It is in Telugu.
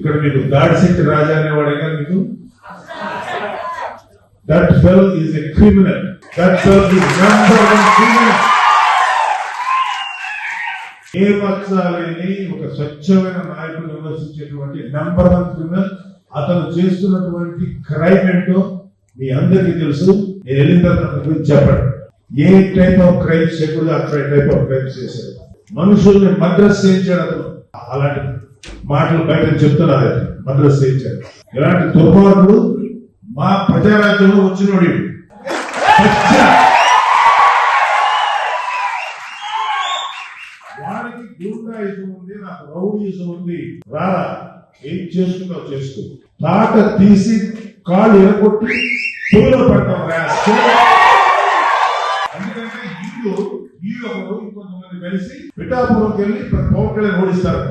ఇక్కడ మీకు దాడిశెట్టి రాజా అనేవాడేగా మీకు that fellow is a criminal. That fellow is number 1 criminal. ఏ పక్షాలని ఒక స్వచ్ఛమైన నాయకుడు విమర్శించేటువంటి నంబర్ 1 క్రిమినల్. అతను చేస్తున్నటువంటి క్రైమ్ ఏంటో మీ అందరికీ తెలుసు. నేను వెళ్ళిన తర్వాత గురించి చెప్పండి. ఏ టైప్ ఆఫ్ క్రైమ్స్ చేయకూడదు ఆ టైప్ ఆఫ్ క్రైమ్స్ చేశారు. మనుషుల్ని మద్రస్ చేయించాడు అతను. అలాంటి మాటలు బయట చెప్తున్నారు. మద్రస్ చేయించాడు. ఇలాంటి దుర్మార్గుడు మా ప్రజారాజ్యంలో వచ్చినోడు. వారికి గుండాయిజం ఉంది, నాకు రౌడీజం ఉంది. రారా ఏం చేసుకుంటావు చేసుకో. తాట తీసి కాళ్ళు ఎరగొట్టి చెవిలో పెడతాం. ఎందుకంటే ఇంకొంతమంది కలిసి పిఠాపురంకి వెళ్ళి పవన్ కళ్యాణ్ ఓడిస్తారు.